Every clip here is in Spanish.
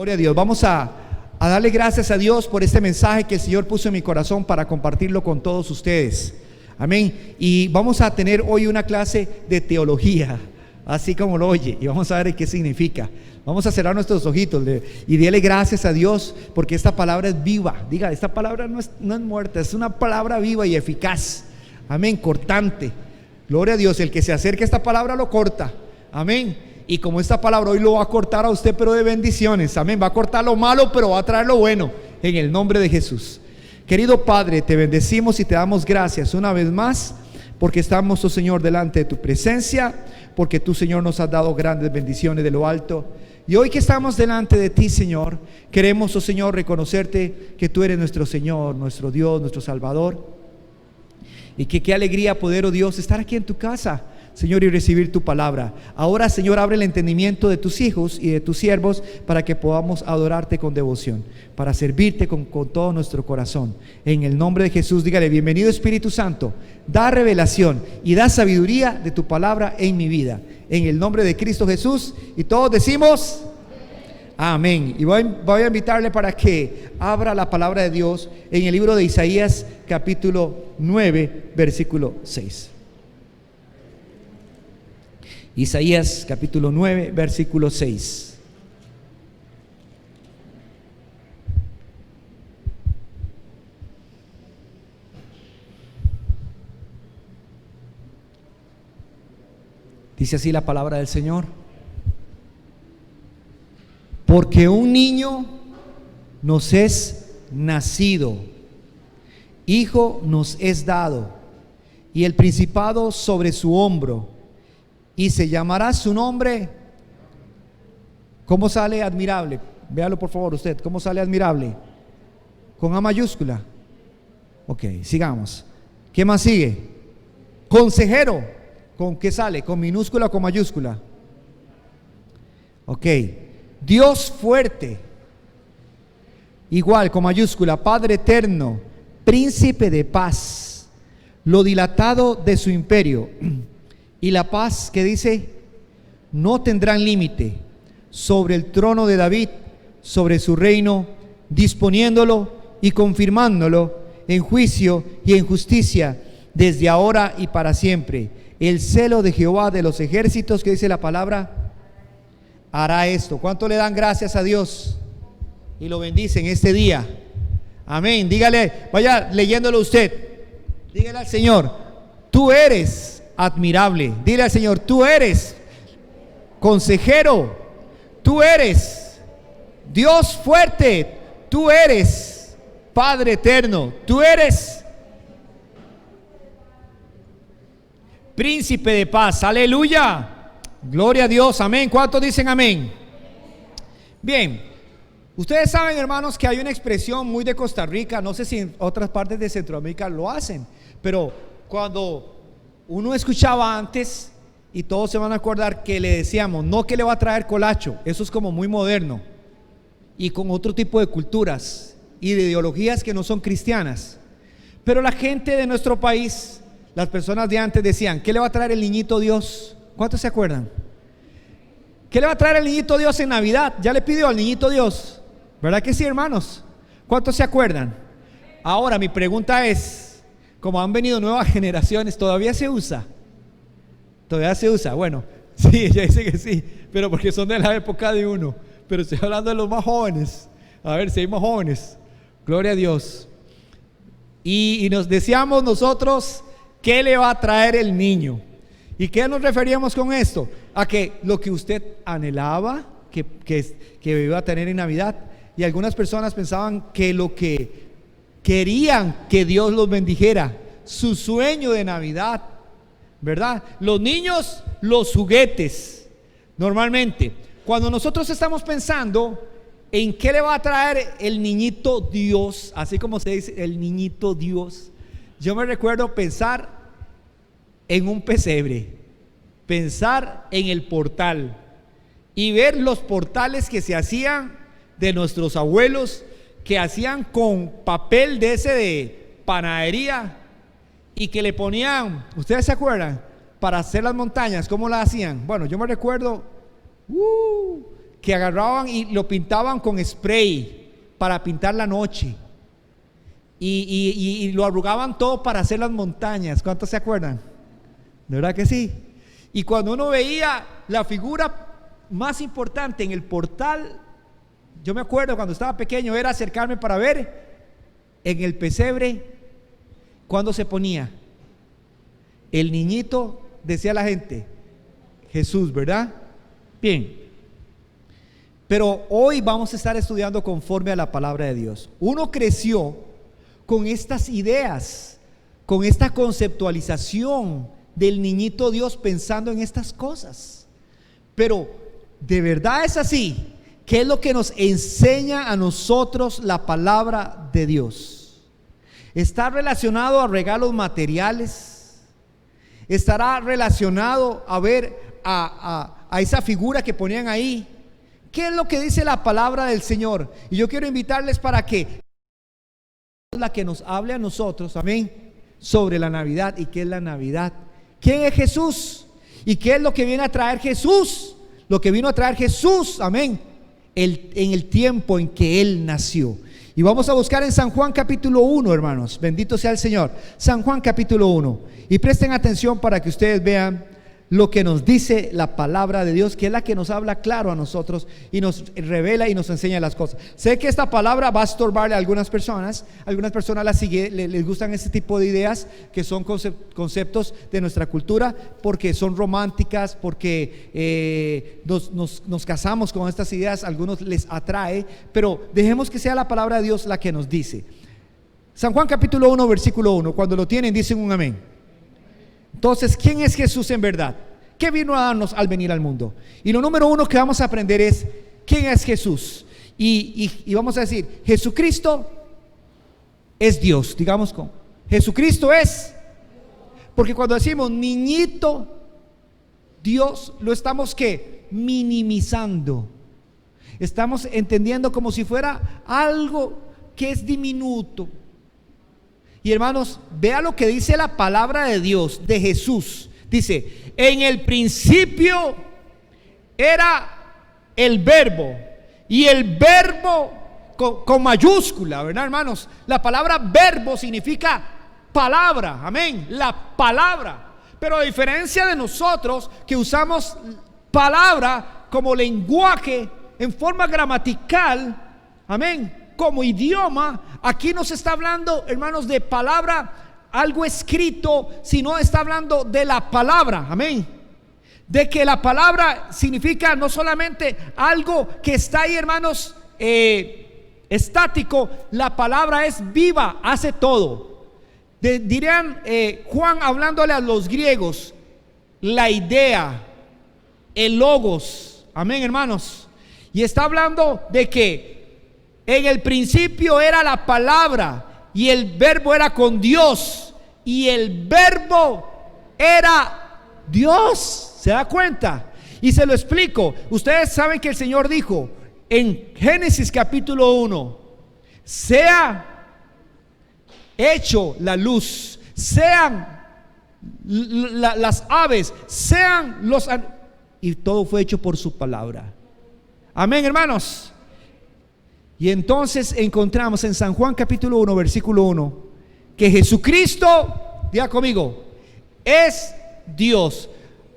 Gloria a Dios. Vamos a darle gracias a Dios por este mensaje que el Señor puso en mi corazón para compartirlo con todos ustedes. Amén. Y vamos a tener hoy una clase de teología, así como lo oye, y vamos a ver qué significa. Vamos a cerrar nuestros ojitos y dele gracias a Dios porque esta palabra es viva. Diga, esta palabra no es muerta, es una palabra viva y eficaz. Amén, cortante. Gloria a Dios, el que se acerque a esta palabra lo corta. Amén. Y como esta palabra hoy lo va a cortar a usted, pero de bendiciones. Amén, va a cortar lo malo, pero va a traer lo bueno, en el nombre de Jesús. Querido Padre, te bendecimos y te damos gracias una vez más, porque estamos, oh Señor, delante de tu presencia, porque tú, Señor, nos has dado grandes bendiciones de lo alto. Y hoy que estamos delante de ti, Señor, queremos, oh Señor, reconocerte que tú eres nuestro Señor, nuestro Dios, nuestro Salvador. Y que qué alegría poder, oh Dios, estar aquí en tu casa, Señor, y recibir tu palabra. Ahora, Señor, abre el entendimiento de tus hijos y de tus siervos para que podamos adorarte con devoción, para servirte con todo nuestro corazón. En el nombre de Jesús, dígale: bienvenido Espíritu Santo, da revelación y da sabiduría de tu palabra en mi vida. En el nombre de Cristo Jesús, y todos decimos amén. Y voy a invitarle para que abra la palabra de Dios en el libro de Isaías capítulo 9 versículo 6. Isaías capítulo 9 versículo 6. Dice así la palabra del Señor: porque un niño nos es nacido, hijo nos es dado, y el principado sobre su hombro, y se llamará su nombre. ¿Cómo sale admirable? Véalo por favor usted. ¿Cómo sale admirable? Con A mayúscula. Ok, sigamos. ¿Qué más sigue? Consejero. ¿Con qué sale? ¿Con minúscula o con mayúscula? Ok. Dios fuerte. Igual, con mayúscula. Padre eterno, príncipe de paz. Lo dilatado de su imperio y la paz, que dice, no tendrán límite, sobre el trono de David, sobre su reino, disponiéndolo y confirmándolo en juicio y en justicia, desde ahora y para siempre. El celo de Jehová de los ejércitos, que dice la palabra, hará esto. ¿Cuánto le dan gracias a Dios y lo bendicen este día? Amén. Dígale, vaya leyéndolo usted, dígale al Señor: tú eres admirable. Dile al Señor: tú eres consejero, tú eres Dios fuerte, tú eres Padre eterno, tú eres príncipe de paz. Aleluya, gloria a Dios, amén. ¿Cuántos dicen amén? Bien, ustedes saben, hermanos, que hay una expresión muy de Costa Rica, no sé si en otras partes de Centroamérica lo hacen, pero cuando uno escuchaba antes, y todos se van a acordar, que le decíamos: no que le va a traer colacho. Eso es como muy moderno y con otro tipo de culturas y de ideologías que no son cristianas. Pero la gente de nuestro país, las personas de antes, decían: ¿qué le va a traer el niñito Dios? ¿Cuántos se acuerdan? ¿Qué le va a traer el niñito Dios en Navidad? Ya le pidió al niñito Dios, ¿verdad que sí, hermanos? ¿Cuántos se acuerdan? Ahora mi pregunta es, como han venido nuevas generaciones, ¿todavía se usa? ¿Todavía se usa? Bueno, sí, ella dice que sí, pero porque son de la época de uno. Pero estoy hablando de los más jóvenes. A ver si hay más jóvenes. Gloria a Dios. Y nos decíamos nosotros: ¿qué le va a traer el niño? ¿Y qué nos referíamos con esto? A que lo que usted anhelaba que iba a tener en Navidad. Y algunas personas pensaban que lo que querían que Dios los bendijera, su sueño de Navidad, ¿verdad? Los niños, los juguetes. Normalmente, cuando nosotros estamos pensando en qué le va a traer el niñito Dios, así como se dice, el niñito Dios, yo me recuerdo pensar en un pesebre, pensar en el portal y ver los portales que se hacían de nuestros abuelos, que hacían con papel de ese de panadería y que le ponían, ¿ustedes se acuerdan? Para hacer las montañas, ¿cómo las hacían? Bueno, yo me recuerdo que agarraban y lo pintaban con spray para pintar la noche. Y lo arrugaban todo para hacer las montañas. ¿Cuántos se acuerdan? ¿De verdad que sí? Y cuando uno veía la figura más importante en el portal, yo me acuerdo cuando estaba pequeño, era acercarme para ver en el pesebre cuando se ponía el niñito, decía la gente, Jesús, ¿verdad? Bien. Pero hoy vamos a estar estudiando conforme a la palabra de Dios. Uno creció con estas ideas, con esta conceptualización del niñito Dios, pensando en estas cosas. Pero ¿de verdad es así? ¿Qué es lo que nos enseña a nosotros la palabra de Dios? ¿Está relacionado a regalos materiales? ¿Estará relacionado a ver a esa figura que ponían ahí? ¿Qué es lo que dice la palabra del Señor? Y yo quiero invitarles para que la que nos hable a nosotros, amén, sobre la Navidad. ¿Y qué es la Navidad? ¿Quién es Jesús? ¿Y qué es lo que viene a traer Jesús? Lo que vino a traer Jesús, amén, en el tiempo en que Él nació. Y vamos a buscar en San Juan capítulo 1, hermanos. Bendito sea el Señor. San Juan capítulo 1. Y presten atención para que ustedes vean lo que nos dice la palabra de Dios, que es la que nos habla claro a nosotros y nos revela y nos enseña las cosas. Sé que esta palabra va a estorbarle a algunas personas las siguen, les gustan este tipo de ideas que son conceptos de nuestra cultura, porque son románticas, porque nos casamos con estas ideas, a algunos les atrae, pero dejemos que sea la palabra de Dios la que nos dice. San Juan capítulo 1 versículo 1, cuando lo tienen dicen un amén. Entonces, ¿quién es Jesús en verdad? ¿Qué vino a darnos al venir al mundo? Y lo número uno que vamos a aprender es ¿quién es Jesús? Y vamos a decir, Jesucristo es Dios. Digamos con Jesucristo es, porque cuando decimos niñito Dios, lo estamos ¿qué? Minimizando. Estamos entendiendo como si fuera algo que es diminuto. Y hermanos, vea lo que dice la palabra de Dios de Jesús. Dice, en el principio era el verbo. Y el verbo con mayúscula, ¿verdad, hermanos? La palabra verbo significa palabra, amén, la palabra. Pero a diferencia de nosotros que usamos palabra como lenguaje en forma gramatical, amén, como idioma, aquí no se está hablando, hermanos, de palabra, algo escrito, sino está hablando de la palabra, amén. De que la palabra significa no solamente algo que está ahí, hermanos, estático. La palabra es viva, hace todo. Dirían Juan hablándole a los griegos, la idea, el logos, amén, hermanos. Y está hablando de que en el principio era la palabra y el verbo era con Dios y el verbo era Dios. ¿Se da cuenta? Y se lo explico. Ustedes saben que el Señor dijo en Génesis capítulo 1, sea hecho la luz, sean las aves, sean los... Y todo fue hecho por su palabra. Amén, hermanos. Y entonces encontramos en San Juan capítulo 1 versículo 1 que Jesucristo, diga conmigo, es Dios.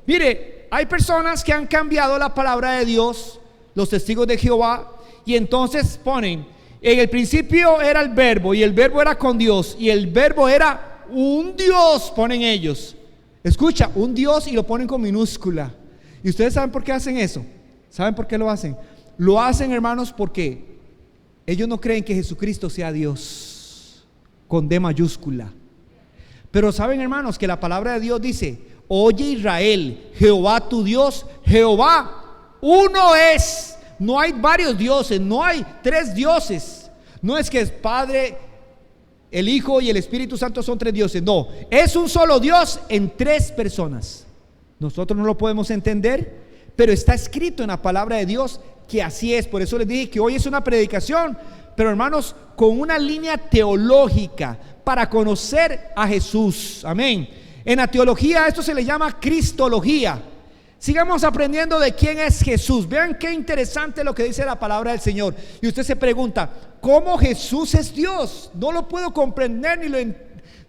Mire, hay personas que han cambiado la palabra de Dios, los testigos de Jehová, y entonces ponen, en el principio era el verbo y el verbo era con Dios y el verbo era un Dios, ponen ellos. Escucha, un Dios, y lo ponen con minúscula. ¿Y ustedes saben por qué hacen eso? ¿Saben por qué lo hacen? Lo hacen, hermanos, porque ellos no creen que Jesucristo sea Dios con D mayúscula. Pero saben, hermanos, que la palabra de Dios dice, oye Israel, Jehová tu Dios, Jehová uno es. No hay varios dioses, no hay tres dioses. No es que es Padre, el Hijo y el Espíritu Santo son tres dioses. No, es un solo Dios en tres personas. Nosotros no lo podemos entender, pero está escrito en la palabra de Dios que así es. Por eso les dije que hoy es una predicación, pero hermanos, con una línea teológica para conocer a Jesús. Amén. En la teología esto se le llama cristología. Sigamos aprendiendo de quién es Jesús. Vean qué interesante lo que dice la palabra del Señor. Y usted se pregunta, ¿cómo Jesús es Dios? No lo puedo comprender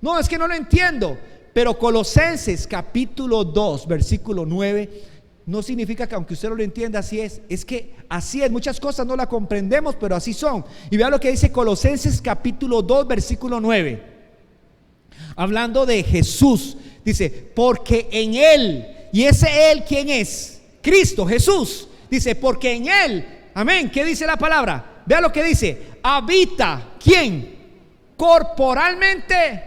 no, es que no lo entiendo. Pero Colosenses capítulo 2 versículo 9 no significa que aunque usted no lo entienda así es que así es. Muchas cosas no la comprendemos, pero así son. Y vea lo que dice Colosenses capítulo 2 versículo 9, hablando de Jesús. Dice, porque en Él, y ese Él, ¿quién es? Cristo, Jesús. Dice, porque en Él, amén, ¿qué dice la palabra? Vea lo que dice, habita, ¿quién? Corporalmente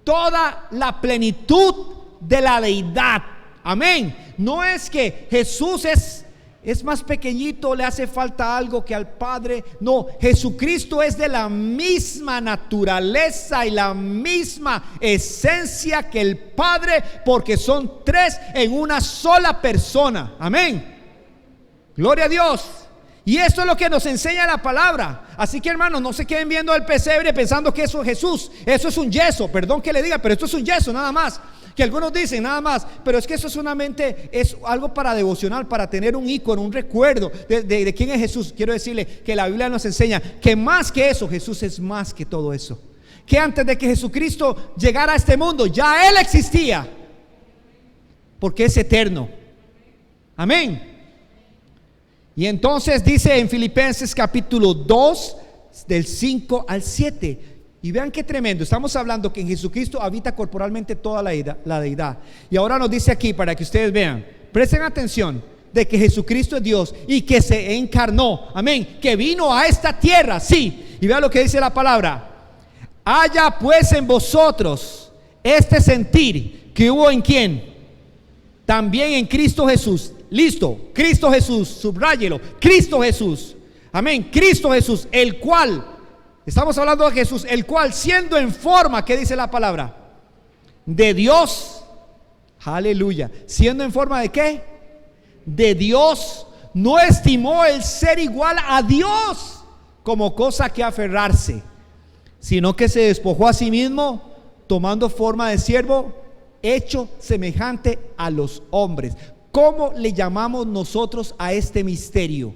toda la plenitud de la deidad. Amén. No es que Jesús es más pequeñito, le hace falta algo que al Padre. No, Jesucristo es de la misma naturaleza y la misma esencia que el Padre, porque son tres en una sola persona. Amén. Gloria a Dios. Y esto es lo que nos enseña la palabra. Así que, hermanos, no se queden viendo el pesebre pensando que eso es Jesús. Eso es un yeso, perdón que le diga, pero esto es un yeso nada más. Que algunos dicen nada más, pero es que eso solamente es algo para devocional, para tener un icono, un recuerdo de quién es Jesús. Quiero decirle que la Biblia nos enseña que más que eso, Jesús es más que todo eso. Que antes de que Jesucristo llegara a este mundo, ya Él existía, porque es eterno. Amén. Y entonces dice en Filipenses capítulo 2 del 5 al 7. Y vean qué tremendo. Estamos hablando que en Jesucristo habita corporalmente toda la deidad. Y ahora nos dice aquí para que ustedes vean. Presten atención de que Jesucristo es Dios y que se encarnó. Amén. Que vino a esta tierra. Sí. Y vean lo que dice la palabra. Haya pues en vosotros este sentir que hubo en quién. También en Cristo Jesús. Listo, Cristo Jesús, subráyelo, Cristo Jesús, amén, Cristo Jesús, el cual, estamos hablando de Jesús, el cual siendo en forma, ¿qué dice la palabra? De Dios, aleluya, siendo en forma de ¿qué? De Dios, no estimó el ser igual a Dios como cosa que aferrarse, sino que se despojó a sí mismo, tomando forma de siervo, hecho semejante a los hombres. ¿Cómo le llamamos nosotros a este misterio?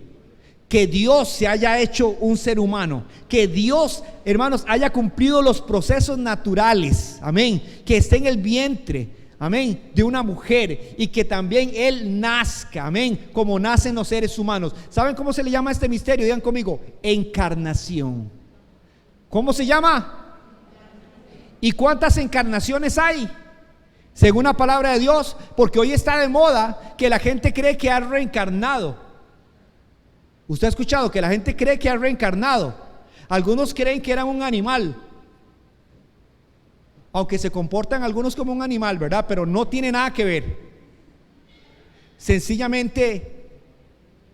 Que Dios se haya hecho un ser humano, que Dios, hermanos, haya cumplido los procesos naturales, amén, que esté en el vientre, amén, de una mujer y que también Él nazca, amén, como nacen los seres humanos. ¿Saben cómo se le llama a este misterio? Digan conmigo, encarnación. ¿Cómo se llama? ¿Y cuántas encarnaciones hay? Según la palabra de Dios, porque hoy está de moda que la gente cree que ha reencarnado. Usted ha escuchado que la gente cree que ha reencarnado. Algunos creen que era un animal, aunque se comportan algunos como un animal, ¿verdad? Pero no tiene nada que ver. Sencillamente,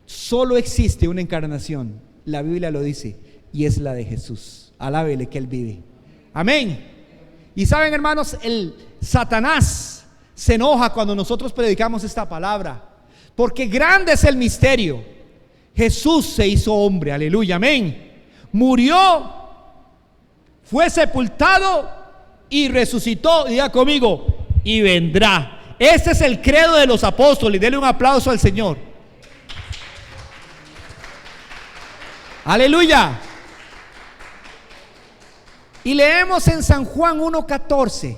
solo existe una encarnación. La Biblia lo dice, y es la de Jesús. Alábele que Él vive. Amén. Y saben, hermanos, el Satanás se enoja cuando nosotros predicamos esta palabra, porque grande es el misterio. Jesús se hizo hombre, aleluya, amén. Murió, fue sepultado y resucitó. Diga conmigo, y vendrá. Este es el credo de los apóstoles. Denle un aplauso al Señor. Aleluya. Y leemos en San Juan 1:14,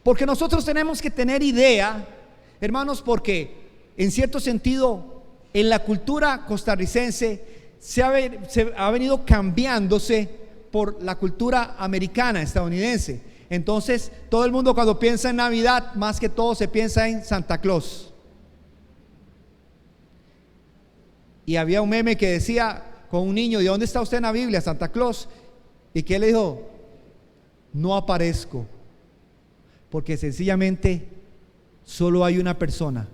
porque nosotros tenemos que tener idea, hermanos, porque en cierto sentido en la cultura costarricense se ha venido cambiándose por la cultura americana, estadounidense. Entonces todo el mundo cuando piensa en Navidad, más que todo se piensa en Santa Claus. Y había un meme que decía con un niño: ¿de dónde está usted en la Biblia, Santa Claus? ¿Y qué le dijo? No aparezco, porque sencillamente solo hay una persona,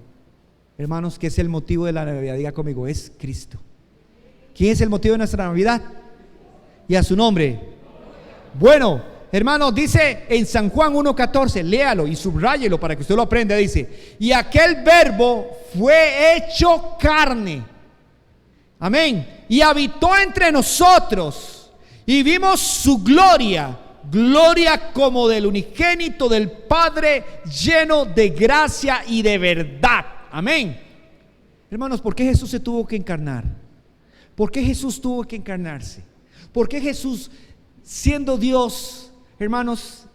hermanos, que es el motivo de la Navidad. Diga conmigo, es Cristo. ¿Quién es el motivo de nuestra Navidad? Y a su nombre. Bueno, hermanos, dice en San Juan 1:14, léalo y subráyelo para que usted lo aprenda. Dice: y aquel verbo fue hecho carne, amén, y habitó entre nosotros, y vimos su gloria, gloria como del unigénito del Padre, lleno de gracia y de verdad. Amén. Hermanos, ¿por qué Jesús se tuvo que encarnar? ¿Por qué Jesús tuvo que encarnarse? ¿Por qué Jesús, siendo Dios, hermanos,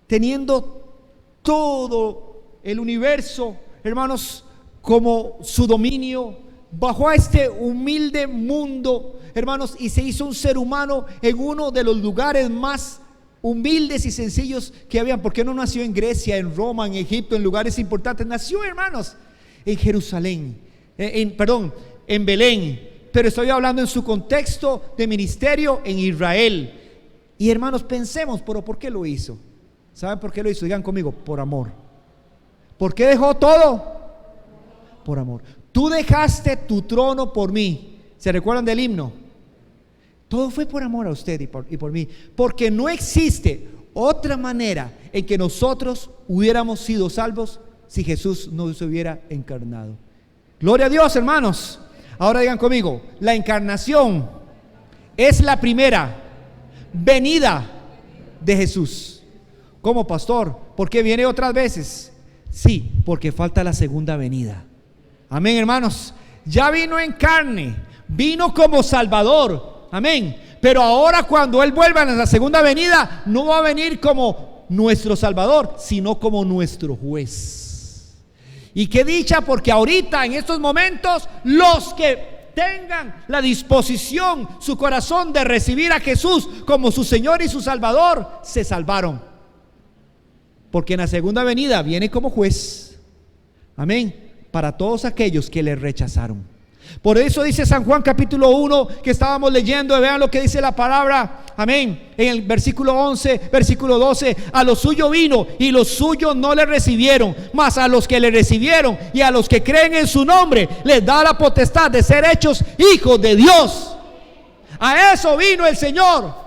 teniendo todo el universo, hermanos, como su dominio, bajó a este humilde mundo, hermanos, y se hizo un ser humano en uno de los lugares más humildes y sencillos que habían? ¿Por qué no nació en Grecia, en Roma, en Egipto, en lugares importantes? Nació, hermanos, en Jerusalén, en Belén, pero estoy hablando en su contexto de ministerio en Israel. Y hermanos, pensemos, pero ¿por qué lo hizo? ¿Saben por qué lo hizo? Digan conmigo, por amor. ¿Por qué dejó todo? Por amor. Tú dejaste tu trono por mí. ¿Se recuerdan del himno? Todo fue por amor a usted y por mí, porque no existe otra manera en que nosotros hubiéramos sido salvos si Jesús no se hubiera encarnado. Gloria a Dios, hermanos. Ahora digan conmigo, la encarnación es la primera venida de Jesús. ¿Cómo, pastor? ¿Por qué viene otras veces? Sí, porque falta la segunda venida. Amén, hermanos. Ya vino en carne, vino como Salvador. Amén. Pero ahora, cuando Él vuelva en la segunda venida, no va a venir como nuestro Salvador, sino como nuestro juez. Y qué dicha, porque ahorita, en estos momentos, los que tengan la disposición, su corazón de recibir a Jesús como su Señor y su Salvador, se salvaron. Porque en la segunda venida viene como juez. Amén. Para todos aquellos que le rechazaron. Por eso dice San Juan capítulo 1 que estábamos leyendo, vean lo que dice la palabra, amén, en el versículo 11, versículo 12: a lo suyo vino y los suyos no le recibieron, mas a los que le recibieron y a los que creen en su nombre les da la potestad de ser hechos hijos de Dios. A eso vino el Señor.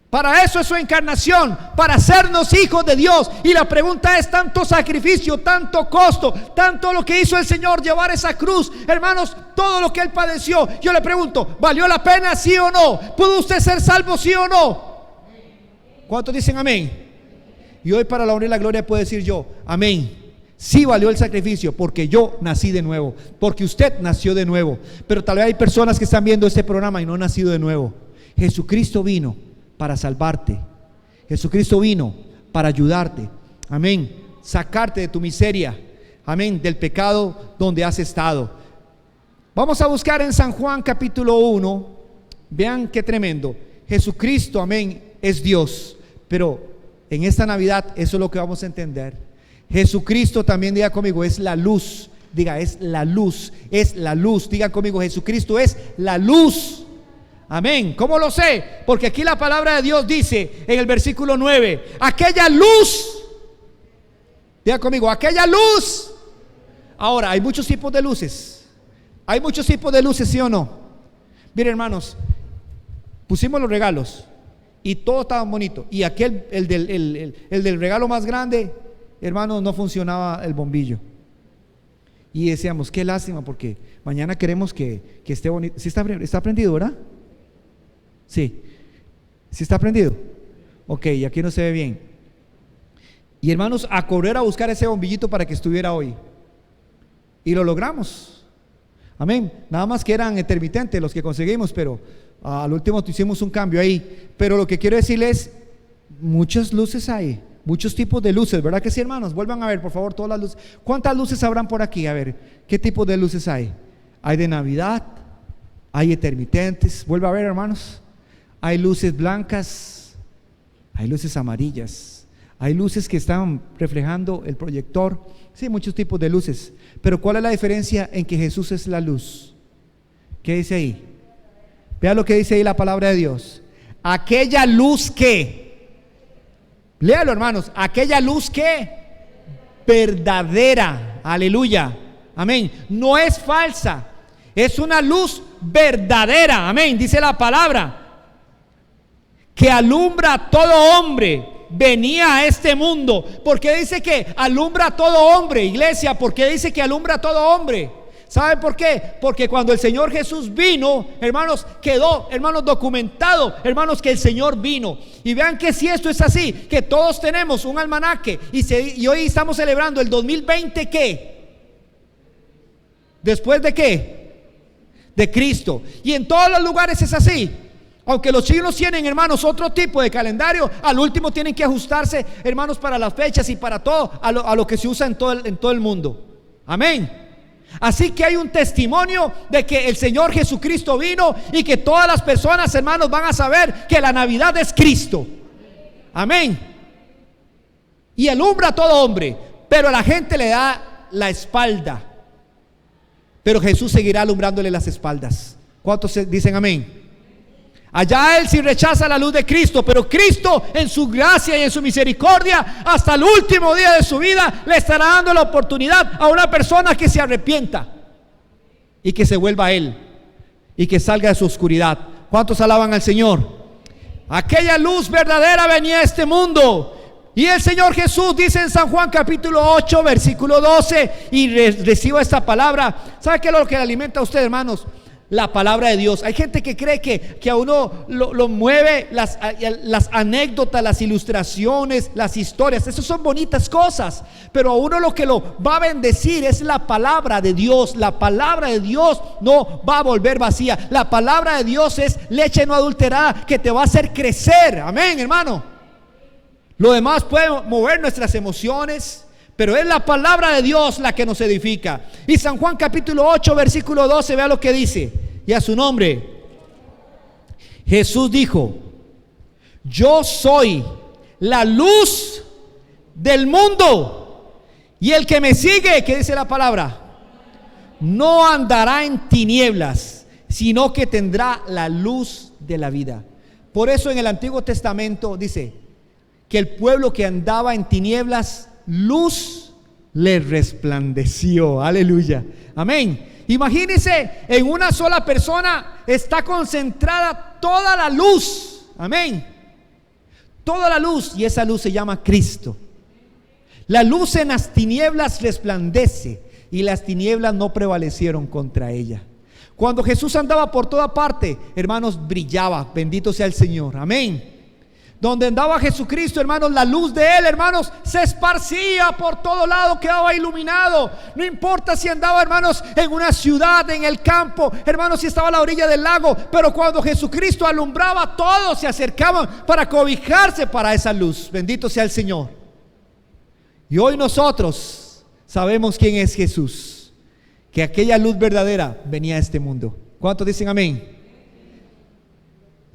Para eso es su encarnación, para hacernos hijos de Dios. Y la pregunta es: tanto sacrificio, tanto costo, tanto lo que hizo el Señor, llevar esa cruz, hermanos, todo lo que Él padeció. Yo le pregunto, ¿valió la pena, sí o no? ¿Pudo usted ser salvo, sí o no? ¿Cuántos dicen amén? Y hoy, para la honra y la gloria, puedo decir yo, amén. Sí valió el sacrificio, porque yo nací de nuevo, porque usted nació de nuevo. Pero tal vez hay personas que están viendo este programa y no han nacido de nuevo. Jesucristo vino para salvarte. Jesucristo vino para ayudarte. Amén. Sacarte de tu miseria. Amén. Del pecado donde has estado. Vamos a buscar en San Juan capítulo 1. Vean qué tremendo. Jesucristo, amén, es Dios. Pero en esta Navidad eso es lo que vamos a entender. Jesucristo, también diga conmigo, es la luz. Diga, es la luz. Es la luz. Diga conmigo, Jesucristo es la luz. Amén. ¿Cómo lo sé? Porque aquí la palabra de Dios dice en el versículo 9: aquella luz. Diga conmigo, aquella luz. Ahora, hay muchos tipos de luces. Hay muchos tipos de luces, ¿sí o no? Miren, hermanos, pusimos los regalos y todo estaba bonito. Y aquel, el del regalo más grande, hermanos, no funcionaba el bombillo. Y decíamos, qué lástima, porque mañana queremos que esté bonito. ¿Sí está prendido, verdad? Sí. ¿Sí está prendido? Ok, aquí no se ve bien. Y hermanos, a correr a buscar ese bombillito para que estuviera hoy. Y lo logramos. Amén. Nada más que eran intermitentes los que conseguimos, pero al último hicimos un cambio ahí. Pero lo que quiero decirles, muchas luces hay, muchos tipos de luces, ¿verdad que sí, hermanos? Vuelvan a ver, por favor, todas las luces. ¿Cuántas luces habrán por aquí? A ver, ¿qué tipo de luces hay? Hay de Navidad, hay intermitentes. Vuelve a ver, hermanos. Hay luces blancas, hay luces amarillas, hay luces que están reflejando el proyector. Sí, muchos tipos de luces. Pero ¿cuál es la diferencia en que Jesús es la luz? ¿Qué dice ahí? Vea lo que dice ahí la palabra de Dios. Aquella luz que, léalo, hermanos, aquella luz que verdadera, aleluya, amén, no es falsa, es una luz verdadera, amén, dice la palabra, que alumbra a todo hombre. Venía a este mundo. ¿Por qué dice que alumbra a todo hombre, iglesia? ¿Por qué dice que alumbra a todo hombre? ¿Saben por qué? Porque cuando el Señor Jesús vino, hermanos, quedó, hermanos, documentado, hermanos, que el Señor vino. Y vean que si esto es así, que todos tenemos un almanaque y hoy estamos celebrando el 2020, ¿qué? ¿Después de qué? De Cristo. Y en todos los lugares es así. Aunque los chinos tienen, hermanos, otro tipo de calendario, al último tienen que ajustarse, hermanos, para las fechas y para todo a lo que se usa en todo el mundo. Amén. Así que hay un testimonio de que el Señor Jesucristo vino y que todas las personas, hermanos, van a saber que la Navidad es Cristo. Amén. Y alumbra a todo hombre, pero a la gente le da la espalda. Pero Jesús seguirá alumbrándole las espaldas. ¿Cuántos dicen amén? Allá él sí rechaza la luz de Cristo, pero Cristo en su gracia y en su misericordia hasta el último día de su vida le estará dando la oportunidad a una persona que se arrepienta y que se vuelva a él y que salga de su oscuridad. ¿Cuántos alaban al Señor? Aquella luz verdadera venía a este mundo y el Señor Jesús dice en San Juan capítulo 8 versículo 12, y reciba esta palabra. ¿Sabe qué es lo que le alimenta a usted, hermanos? La palabra de Dios. Hay gente que cree que a uno lo mueve las anécdotas, las ilustraciones, las historias. Esas son bonitas cosas, pero a uno lo que lo va a bendecir es la palabra de Dios. La palabra de Dios no va a volver vacía. La palabra de Dios es leche no adulterada que te va a hacer crecer. Amén, hermano. Lo demás puede mover nuestras emociones, pero es la palabra de Dios la que nos edifica. Y San Juan capítulo 8 versículo 12, vea lo que dice. Y a su nombre Jesús dijo: yo soy la luz del mundo, y el que me sigue, ¿qué dice la palabra? No andará en tinieblas, sino que tendrá la luz de la vida. Por eso en el Antiguo Testamento dice que el pueblo que andaba en tinieblas, luz le resplandeció. Aleluya, amén. Imagínense, en una sola persona está concentrada toda la luz. Amén. Toda la luz, y esa luz se llama Cristo. La luz en las tinieblas resplandece, y las tinieblas no prevalecieron contra ella. Cuando Jesús andaba por toda parte, hermanos, brillaba. Bendito sea el Señor, amén. Donde andaba Jesucristo, hermanos, la luz de Él, hermanos, se esparcía por todo lado, quedaba iluminado. No importa si andaba, hermanos, en una ciudad, en el campo, hermanos, si estaba a la orilla del lago, pero cuando Jesucristo alumbraba, todos se acercaban para cobijarse para esa luz. Bendito sea el Señor. Y hoy nosotros sabemos quién es Jesús, que aquella luz verdadera venía a este mundo. ¿Cuántos dicen amén?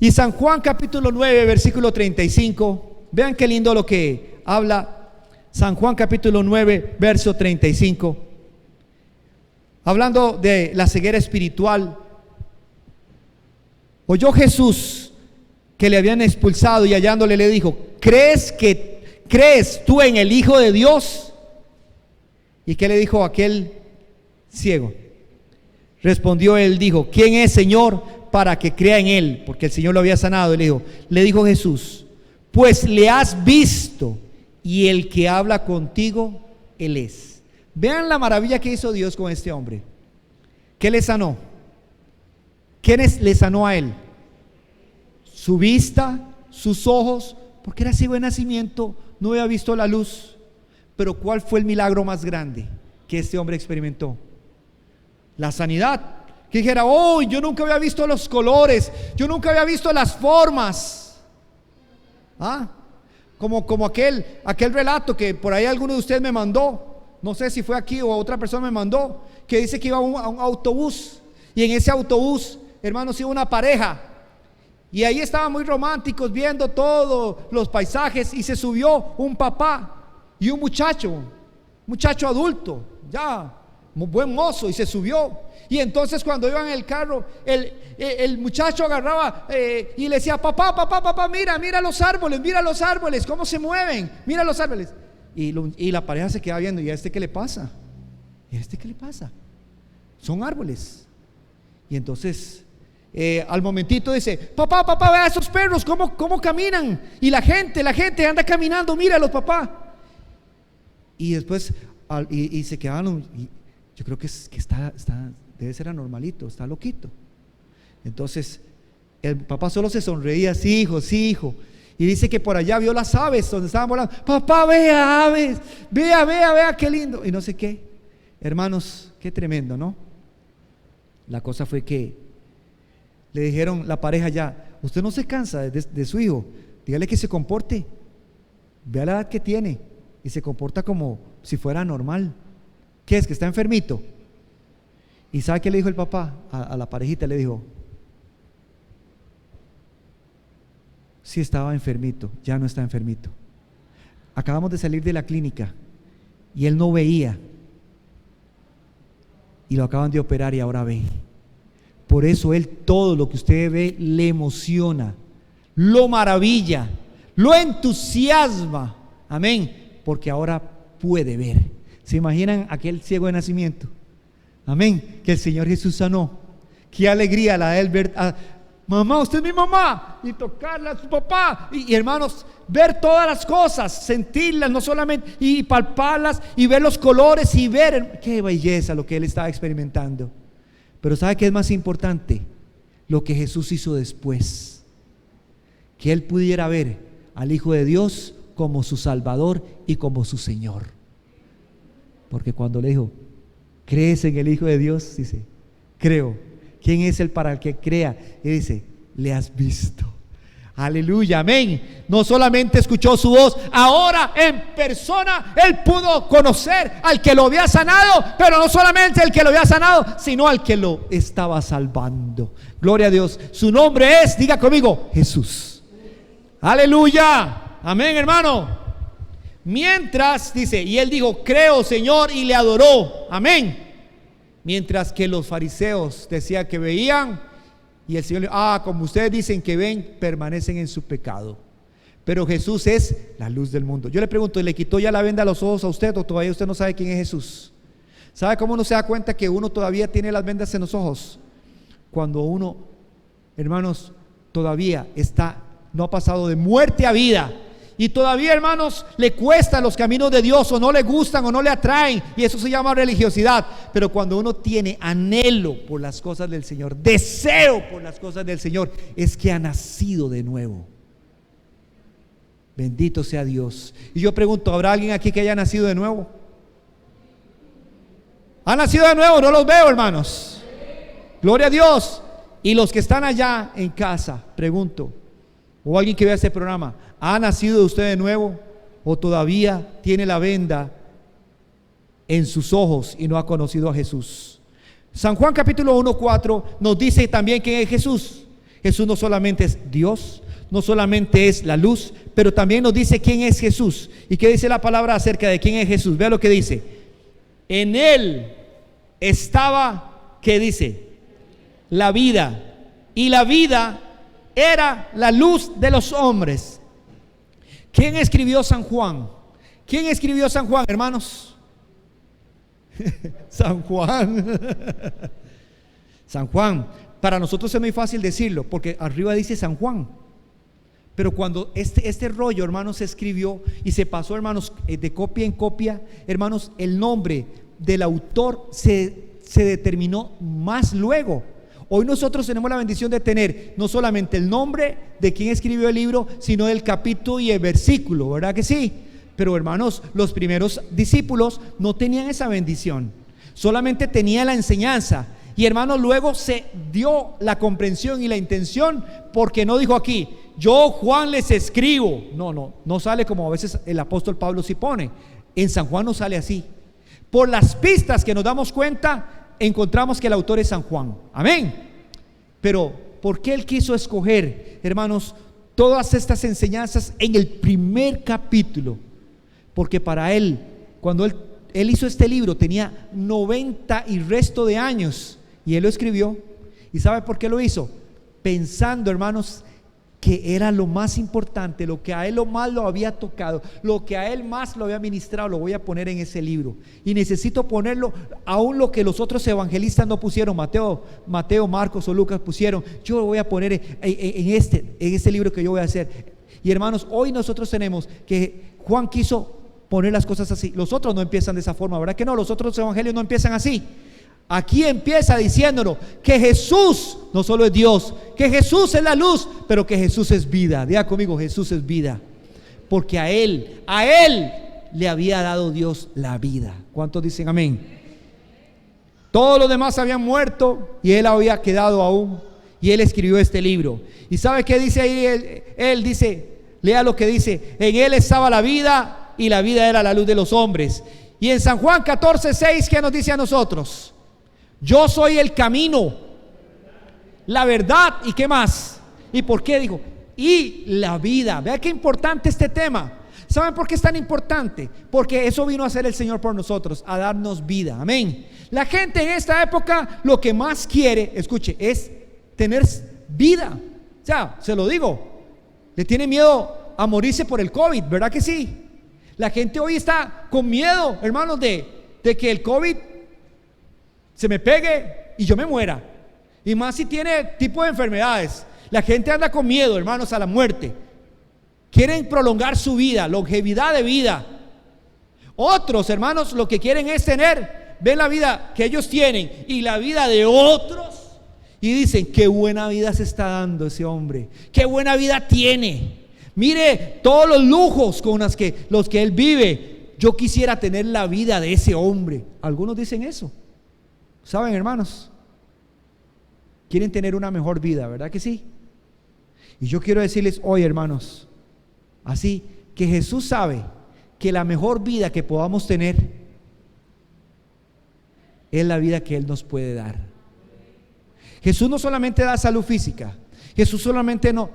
Y San Juan capítulo 9 versículo 35, vean qué lindo lo que habla San Juan capítulo 9 verso 35, hablando de la ceguera espiritual. Oyó Jesús que le habían expulsado, y hallándole le dijo: ¿crees tú en el Hijo de Dios? ¿Y qué le dijo aquel ciego? Respondió él, dijo: ¿quién es, Señor, para que crea en él? Porque el Señor lo había sanado. Y le dijo Jesús: pues le has visto, y el que habla contigo, él es. Vean la maravilla que hizo Dios con este hombre. ¿Qué le sanó? ¿Qué le sanó a él? Su vista, sus ojos, porque era ciego de nacimiento, no había visto la luz. Pero ¿cuál fue el milagro más grande que este hombre experimentó? La sanidad. Que dijera: oh, yo nunca había visto los colores, yo nunca había visto las formas. Como aquel relato que por ahí alguno de ustedes me mandó, no sé si fue aquí o otra persona me mandó, que dice que iba a un autobús, y en ese autobús, hermanos, iba una pareja, y ahí estaban muy románticos viendo todos los paisajes, y se subió un papá y un muchacho adulto, ya buen mozo, y se subió. Y entonces cuando iban en el carro, el muchacho agarraba y le decía: papá, mira los árboles, cómo se mueven, mira los árboles. Y la pareja se quedaba viendo: ¿y a este qué le pasa? ¿Y a este qué le pasa? Son árboles. Y entonces al momentito dice: papá, vea esos perros, cómo caminan. Y la gente anda caminando, míralos, papá. Y después y se quedaron. yo creo que debe ser anormalito, está loquito. Entonces el papá solo se sonreía, sí hijo. Y dice que por allá vio las aves donde estaban volando. Papá, vea aves, vea, qué lindo. Y no sé qué. Hermanos, qué tremendo, ¿no? La cosa fue que le dijeron la pareja ya, usted no se cansa de su hijo, dígale que se comporte, vea la edad que tiene y se comporta como si fuera normal. ¿Qué es? ¿Que está enfermito? ¿Y sabe qué le dijo el papá a la parejita? Le dijo, sí estaba enfermito, ya no está enfermito. Acabamos de salir de la clínica y él no veía y lo acaban de operar y ahora ve. Por eso él, todo lo que usted ve le emociona, lo maravilla, lo entusiasma, amén, porque ahora puede ver. ¿Se imaginan aquel ciego de nacimiento? Amén, que el Señor Jesús sanó. Qué alegría la de él ver mamá, usted es mi mamá, y tocarla a su papá, y hermanos, ver todas las cosas, sentirlas, no solamente, y palparlas, y ver los colores, y ver, qué belleza lo que él estaba experimentando. Pero ¿sabe qué es más importante? Lo que Jesús hizo después, que él pudiera ver al Hijo de Dios como su Salvador y como su Señor. Porque cuando le dijo, ¿crees en el Hijo de Dios? Dice, creo. ¿Quién es el para el que crea? Y dice, le has visto. Aleluya, amén. No solamente escuchó su voz, ahora en persona él pudo conocer al que lo había sanado, pero no solamente el que lo había sanado, sino al que lo estaba salvando. Gloria a Dios. Su nombre es, diga conmigo, Jesús. Aleluya, amén, hermano. Mientras, dice, y él dijo, creo, Señor, y le adoró. Amén. Mientras que los fariseos decían que veían, y el Señor, como ustedes dicen que ven, permanecen en su pecado. Pero Jesús es la luz del mundo. Yo le pregunto, ¿le quitó ya la venda a los ojos a usted o todavía usted no sabe quién es Jesús? ¿Sabe cómo uno se da cuenta que uno todavía tiene las vendas en los ojos? Cuando uno, hermanos, todavía no ha pasado de muerte a vida. Y todavía, hermanos, le cuestan los caminos de Dios, o no le gustan o no le atraen, y eso se llama religiosidad. Pero cuando uno tiene anhelo por las cosas del Señor, deseo por las cosas del Señor, es que ha nacido de nuevo. Bendito sea Dios. Y yo pregunto, ¿habrá alguien aquí que haya nacido de nuevo? ¿Ha nacido de nuevo? No los veo, hermanos. Gloria a Dios. Y los que están allá en casa, pregunto, o alguien que vea este programa, ¿ha nacido usted de nuevo o todavía tiene la venda en sus ojos y no ha conocido a Jesús? San Juan capítulo 1:4 nos dice también quién es Jesús. Jesús no solamente es Dios, no solamente es la luz, pero también nos dice quién es Jesús. ¿Y qué dice la palabra acerca de quién es Jesús? Vea lo que dice. En él estaba, ¿qué dice? La vida, y la vida era la luz de los hombres. ¿Quién escribió San Juan? ¿Quién escribió San Juan, hermanos? San Juan. San Juan. Para nosotros es muy fácil decirlo, porque arriba dice San Juan. Pero cuando este rollo, hermanos, se escribió y se pasó, hermanos, de copia en copia, hermanos, el nombre del autor se determinó más luego. Hoy nosotros tenemos la bendición de tener no solamente el nombre de quien escribió el libro, sino el capítulo y el versículo, ¿verdad que sí? Pero, hermanos, los primeros discípulos no tenían esa bendición, solamente tenían la enseñanza. Y, hermanos, luego se dio la comprensión y la intención, porque no dijo aquí, yo Juan les escribo. No sale como a veces el apóstol Pablo sí pone. En San Juan no sale así. Por las pistas que nos damos cuenta, encontramos que el autor es San Juan. Amén. Pero ¿por qué él quiso escoger, hermanos, todas estas enseñanzas en el primer capítulo? Porque para él, cuando él hizo este libro, tenía 90 y resto de años, y él lo escribió. ¿Y sabe por qué lo hizo? Pensando, hermanos, que era lo más importante, lo que a él lo más lo había tocado, lo que a él más lo había ministrado, lo voy a poner en ese libro. Y necesito ponerlo, aún lo que los otros evangelistas no pusieron, Mateo, Marcos o Lucas pusieron, yo lo voy a poner en este libro que yo voy a hacer. Y, hermanos, hoy nosotros tenemos que Juan quiso poner las cosas así. Los otros no empiezan de esa forma, ¿verdad que no? Los otros evangelios no empiezan así. Aquí empieza diciéndonos que Jesús no solo es Dios, que Jesús es la luz, pero que Jesús es vida. Diga conmigo, Jesús es vida. Porque a Él le había dado Dios la vida. ¿Cuántos dicen amén? Todos los demás habían muerto y Él había quedado aún. Y Él escribió este libro. ¿Y sabe qué dice ahí? Él dice, lea lo que dice: en Él estaba la vida y la vida era la luz de los hombres. Y en San Juan 14:6, ¿qué nos dice a nosotros? Yo soy el camino, la verdad y ¿qué más? ¿Y por qué dijo? Y la vida. Vea qué importante este tema. ¿Saben por qué es tan importante? Porque eso vino a hacer el Señor por nosotros, a darnos vida. Amén. La gente en esta época lo que más quiere, escuche, es tener vida. O sea, se lo digo, le tiene miedo a morirse por el COVID, ¿verdad que sí? La gente hoy está con miedo, hermanos, de que el COVID se me pegue y yo me muera. Y más si tiene tipo de enfermedades. La gente anda con miedo, hermanos, a la muerte. Quieren prolongar su vida, longevidad de vida. Otros, hermanos, lo que quieren es ven la vida que ellos tienen y la vida de otros y dicen: qué buena vida se está dando ese hombre, qué buena vida tiene. Mire todos los lujos con los que él vive. Yo quisiera tener la vida de ese hombre. Algunos dicen eso. ¿Saben, hermanos? Quieren tener una mejor vida, ¿verdad que sí? Y yo quiero decirles hoy, hermanos, así que Jesús sabe que la mejor vida que podamos tener es la vida que Él nos puede dar. Jesús no solamente da salud física. Jesús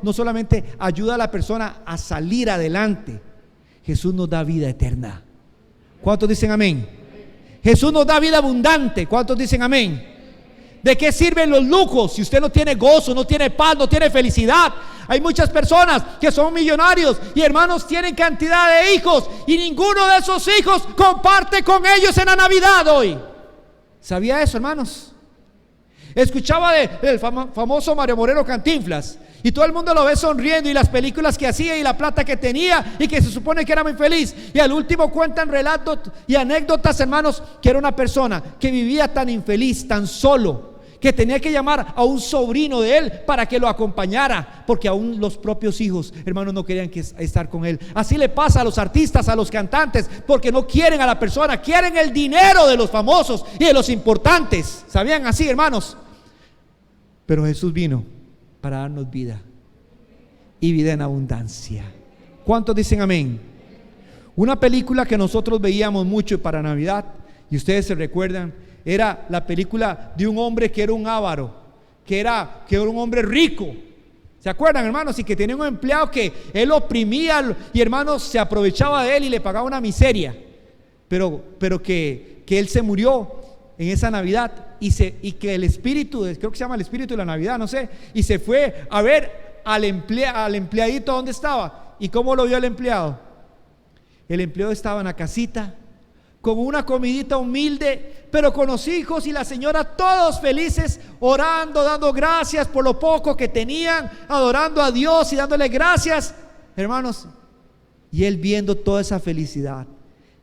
no solamente ayuda a la persona a salir adelante. Jesús nos da vida eterna. ¿Cuántos dicen amén? Jesús nos da vida abundante. ¿Cuántos dicen amén? ¿De qué sirven los lujos si usted no tiene gozo, no tiene paz, no tiene felicidad? Hay muchas personas que son millonarios y hermanos tienen cantidad de hijos y ninguno de esos hijos comparte con ellos en la Navidad hoy. ¿Sabía eso, hermanos? Escuchaba del famoso Mario Moreno Cantinflas y todo el mundo lo ve sonriendo y las películas que hacía y la plata que tenía y que se supone que era muy feliz, y al último cuentan relatos y anécdotas, hermanos, que era una persona que vivía tan infeliz, tan solo, que tenía que llamar a un sobrino de él para que lo acompañara, porque aún los propios hijos, hermanos, no querían estar con él. Así le pasa a los artistas, a los cantantes, porque no quieren a la persona, quieren el dinero de los famosos y de los importantes. ¿Sabían así, hermanos? Pero Jesús vino para darnos vida y vida en abundancia. ¿Cuántos dicen amén? Una película que nosotros veíamos mucho para Navidad, y ustedes se recuerdan, era la película de un hombre que era un avaro, que era un hombre rico. ¿Se acuerdan, hermanos? Y que tenía un empleado que él oprimía y, hermanos, se aprovechaba de él y le pagaba una miseria. Pero que él se murió en esa Navidad y que el espíritu, creo que se llama el espíritu de la Navidad, no sé, y se fue a ver al empleadito donde estaba. ¿Y cómo lo vio el empleado? El empleado estaba en la casita con una comidita humilde, pero con los hijos y la señora todos felices, orando, dando gracias por lo poco que tenían, adorando a Dios y dándole gracias, hermanos. Y él viendo toda esa felicidad,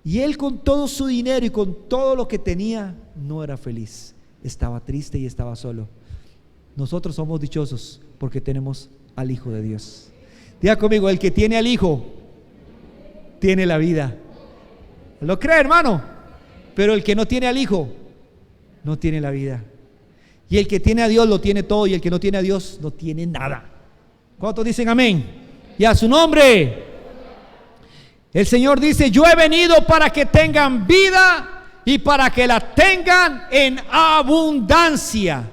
y él con todo su dinero y con todo lo que tenía, no era feliz, estaba triste y estaba solo. Nosotros somos dichosos porque tenemos al Hijo de Dios. Diga conmigo: el que tiene al Hijo tiene la vida. ¿Lo cree, hermano? Pero el que no tiene al Hijo no tiene la vida. Y el que tiene a Dios lo tiene todo, y el que no tiene a Dios no tiene nada. ¿Cuántos dicen amén? Y a su nombre. El Señor dice: yo he venido para que tengan vida y para que la tengan en abundancia.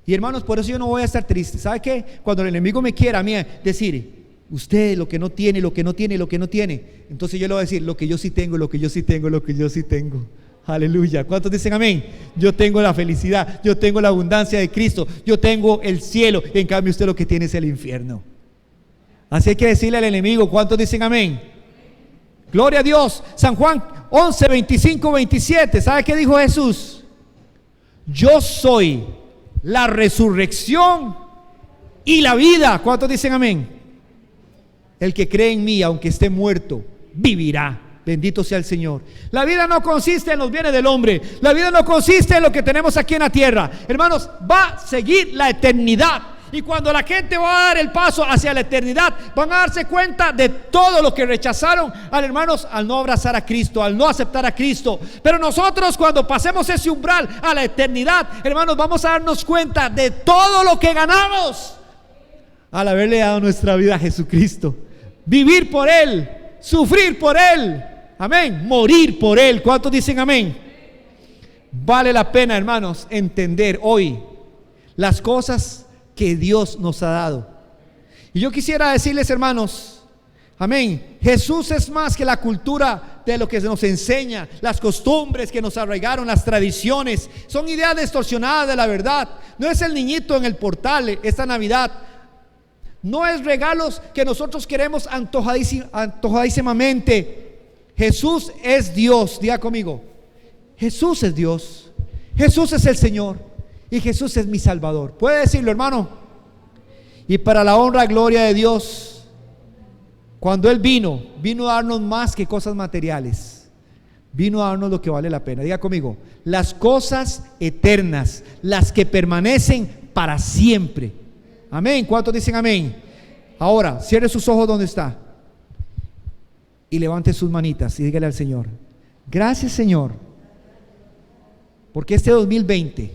Y hermanos, por eso yo no voy a estar triste. ¿Sabe qué? Cuando el enemigo me quiera a mí decir: usted lo que no tiene, lo que no tiene, lo que no tiene, entonces yo le voy a decir: lo que yo sí tengo, lo que yo sí tengo, lo que yo sí tengo. Aleluya. ¿Cuántos dicen amén? Yo tengo la felicidad, yo tengo la abundancia de Cristo, yo tengo el cielo. En cambio usted lo que tiene es el infierno. Así hay que decirle al enemigo. ¿Cuántos dicen amén? Gloria a Dios. San Juan 11, 25, 27. ¿Sabe qué dijo Jesús? Yo soy la resurrección y la vida. ¿Cuántos dicen amén? El que cree en mí, aunque esté muerto, vivirá. Bendito sea el Señor. La vida no consiste en los bienes del hombre. La vida no consiste en lo que tenemos aquí en la tierra. Hermanos, va a seguir la eternidad. Y cuando la gente va a dar el paso hacia la eternidad, van a darse cuenta de todo lo que rechazaron al no abrazar a Cristo, al no aceptar a Cristo. Pero nosotros, cuando pasemos ese umbral a la eternidad, hermanos, vamos a darnos cuenta de todo lo que ganamos al haberle dado nuestra vida a Jesucristo. Vivir por Él, sufrir por Él, amén, morir por Él. ¿Cuántos dicen amén? Vale la pena, hermanos, entender hoy las cosas que Dios nos ha dado. Y yo quisiera decirles, hermanos, amén, Jesús es más que la cultura de lo que se nos enseña, las costumbres que nos arraigaron, las tradiciones, son ideas distorsionadas de la verdad. No es el niñito en el portal esta Navidad, no es regalos que nosotros queremos antojadísimamente. Jesús es Dios. Diga conmigo, Jesús es Dios, Jesús es el Señor y Jesús es mi Salvador. ¿Puede decirlo, hermano? Y para la honra y gloria de Dios, cuando Él vino a darnos más que cosas materiales, vino a darnos lo que vale la pena. Diga conmigo, las cosas eternas, las que permanecen para siempre. Amén. ¿Cuántos dicen amén? Ahora, cierre sus ojos donde está y levante sus manitas y dígale al Señor: gracias, Señor, porque este 2020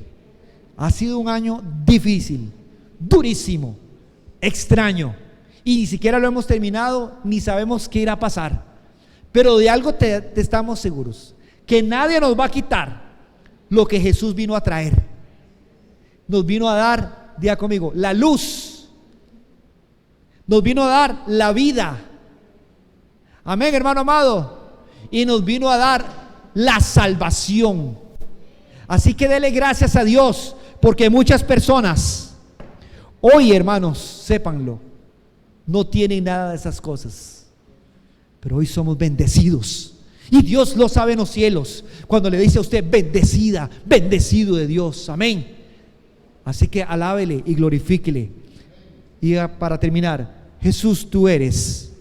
ha sido un año difícil, durísimo, extraño, y ni siquiera lo hemos terminado, ni sabemos qué irá a pasar. Pero de algo te estamos seguros, que nadie nos va a quitar lo que Jesús vino a traer. Nos vino a dar, diga conmigo, la luz. Nos vino a dar la vida. Amén, hermano amado. Y nos vino a dar la salvación. Así que dele gracias a Dios, porque muchas personas hoy, hermanos, sépanlo, no tienen nada de esas cosas, pero hoy somos bendecidos. Y Dios lo sabe en los cielos, cuando le dice a usted: bendecida, bendecido de Dios. Amén. Así que alábele y glorifíquele. Y para terminar: Jesús, tú eres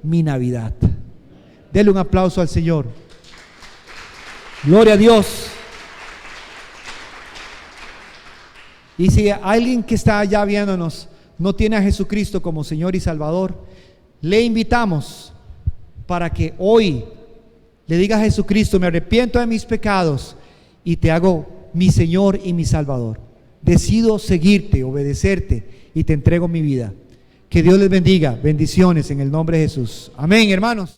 mi Navidad. Dele un aplauso al Señor. Gloria a Dios. Y si alguien que está allá viéndonos no tiene a Jesucristo como Señor y Salvador, le invitamos para que hoy le diga a Jesucristo: me arrepiento de mis pecados y te hago mi Señor y mi Salvador. Decido seguirte, obedecerte y te entrego mi vida. Que Dios les bendiga. Bendiciones en el nombre de Jesús. Amén, hermanos.